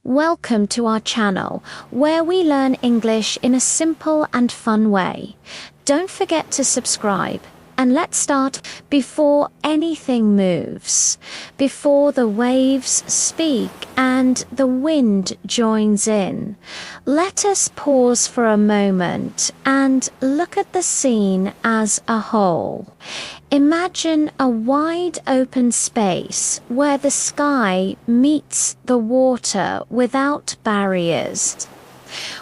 Welcome to our channel, where we learn English in a simple and fun way. Don't forget to subscribe. And let's start. Before anything moves, before the waves speak and the wind joins in, let us pause for a moment and look at the scene as a whole. Imagine a wide open space where the sky meets the water without barriers,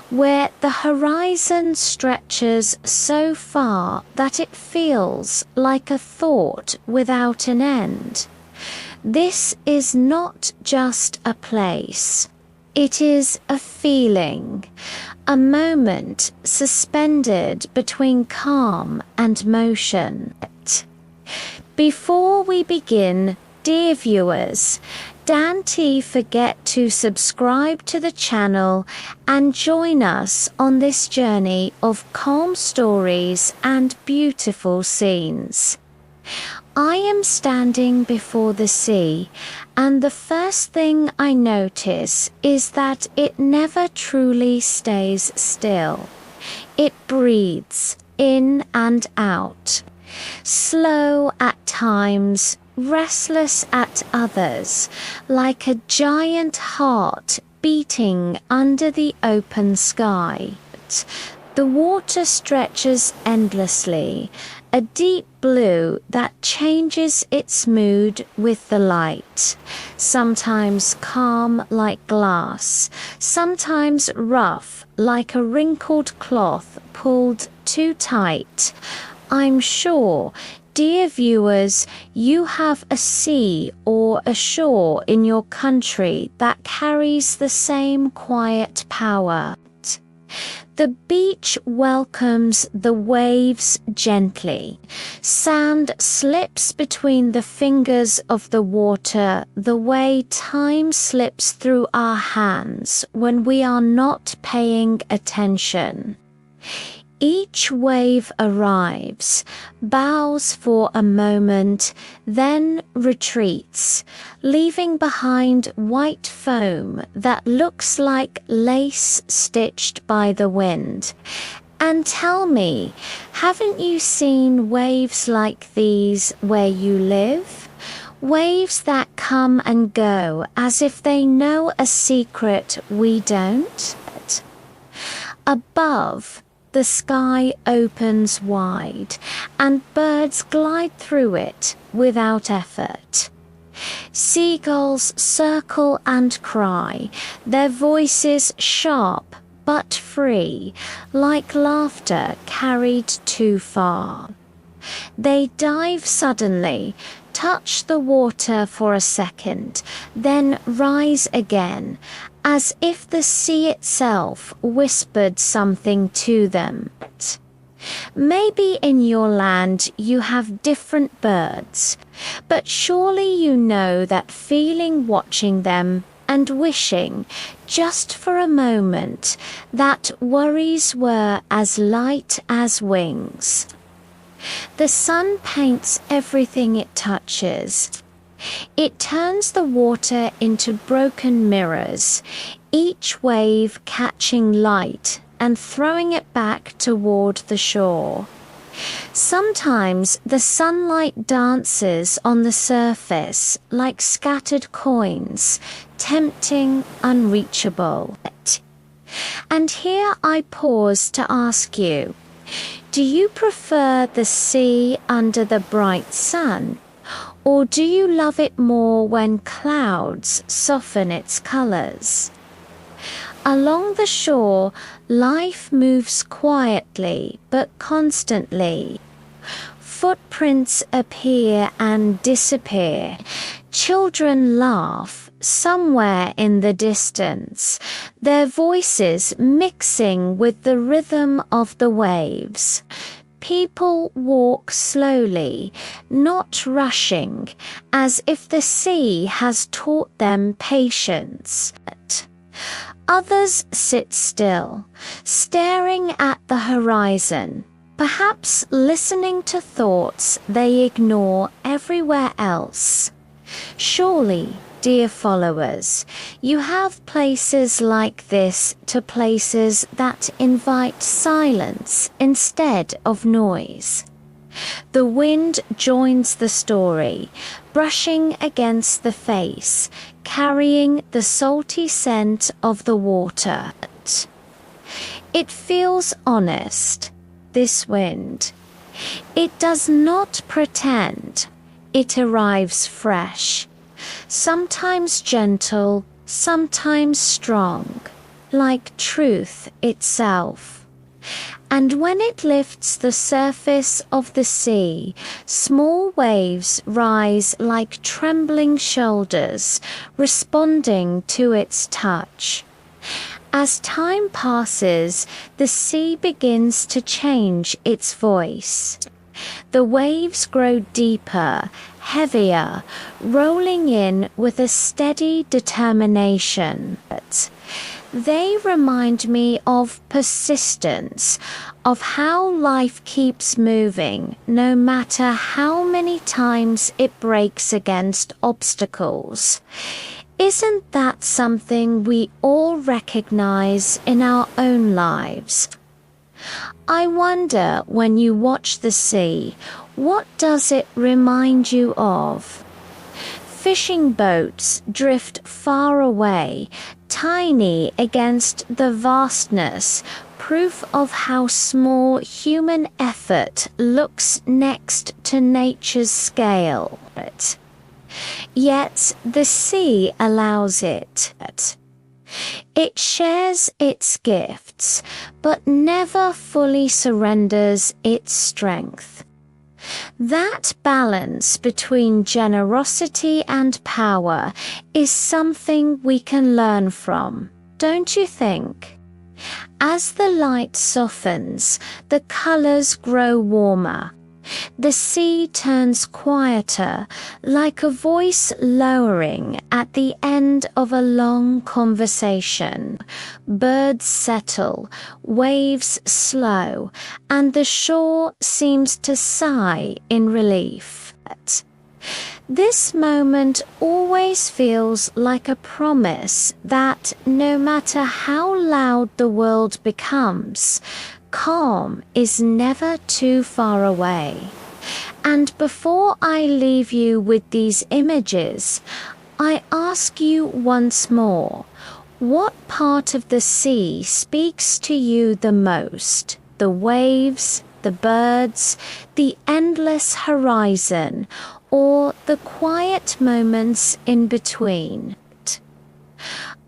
where the horizon stretches so far that it feels like a thought without an end. This is not just a place. It is a feeling, a moment suspended between calm and motion. Before we begin, dear viewers, don't forget to subscribe to the channel and join us on this journey of calm stories and beautiful scenes. I am standing before the sea, and the first thing I notice is that it never truly stays still. It breathes in and out, slow at times, restless at others, like a giant heart beating under the open sky. The water stretches endlessly, a deep blue that changes its mood with the light, sometimes calm like glass, sometimes rough like a wrinkled cloth pulled too tight. I'm sure, dear viewers, you have a sea or a shore in your country that carries the same quiet power. The beach welcomes the waves gently. Sand slips between the fingers of the water the way time slips through our hands when we are not paying attention. Each wave arrives, bows for a moment, then retreats, leaving behind white foam that looks like lace stitched by the wind. And tell me, haven't you seen waves like these where you live? Waves that come and go as if they know a secret we don't? Above, the sky opens wide, and birds glide through it without effort. Seagulls circle and cry, their voices sharp but free, like laughter carried too far. They dive suddenly, touch the water for a second, then rise again, as if the sea itself whispered something to them. Maybe in your land you have different birds, but surely you know that feeling watching them and wishing, just for a moment, that worries were as light as wings. The sun paints everything it touches. It turns the water into broken mirrors, each wave catching light and throwing it back toward the shore. Sometimes the sunlight dances on the surface like scattered coins, tempting, unreachable. And here I pause to ask you, do you prefer the sea under the bright sun? Or do you love it more when clouds soften its colors? Along the shore, life moves quietly but constantly. Footprints appear and disappear. Children laugh somewhere in the distance, their voices mixing with the rhythm of the waves. People walk slowly, not rushing, as if the sea has taught them patience. Others sit still, staring at the horizon, perhaps listening to thoughts they ignore everywhere else. Surely dear followers, you have places like this to places that invite silence instead of noise. The wind joins the story, brushing against the face, carrying the salty scent of the water. It feels honest, this wind. It does not pretend. It arrives fresh, sometimes gentle, sometimes strong, like truth itself. And when it lifts the surface of the sea, small waves rise like trembling shoulders, responding to its touch. As time passes, the sea begins to change its voice. The waves grow deeper, heavier, rolling in with a steady determination. They remind me of persistence, of how life keeps moving, no matter how many times it breaks against obstacles. Isn't that something we all recognize in our own lives? I wonder, when you watch the sea, what does it remind you of? Fishing boats drift far away, tiny against the vastness, proof of how small human effort looks next to nature's scale. Yet the sea allows it. It shares its gifts, but never fully surrenders its strength. That balance between generosity and power is something we can learn from, don't you think? As the light softens, the colors grow warmer. The sea turns quieter, like a voice lowering at the end of a long conversation. Birds settle, waves slow, and the shore seems to sigh in relief. This moment always feels like a promise that no matter how loud the world becomes, calm is never too far away. And before I leave you with these images, I ask you once more, what part of the sea speaks to you the most? The waves, the birds, the endless horizon, or the quiet moments in between?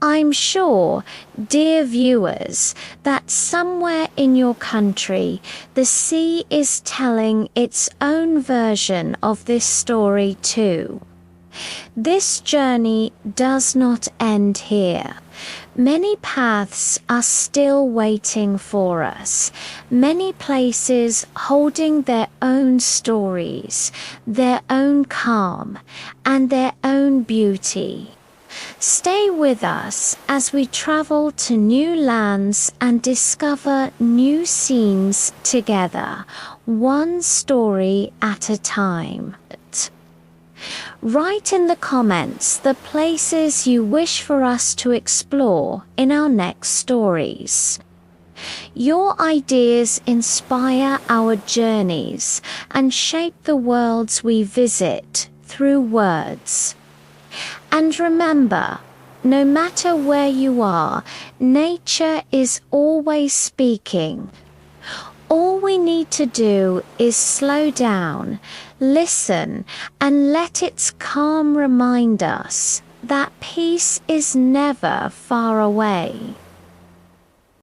I'm sure, dear viewers, that somewhere in your country, the sea is telling its own version of this story too. This journey does not end here. Many paths are still waiting for us, many places holding their own stories, their own calm, and their own beauty. Stay with us as we travel to new lands and discover new scenes together, one story at a time. Write in the comments the places you wish for us to explore in our next stories. Your ideas inspire our journeys and shape the worlds we visit through words. And remember, no matter where you are, nature is always speaking. All we need to do is slow down, listen, and let its calm remind us that peace is never far away.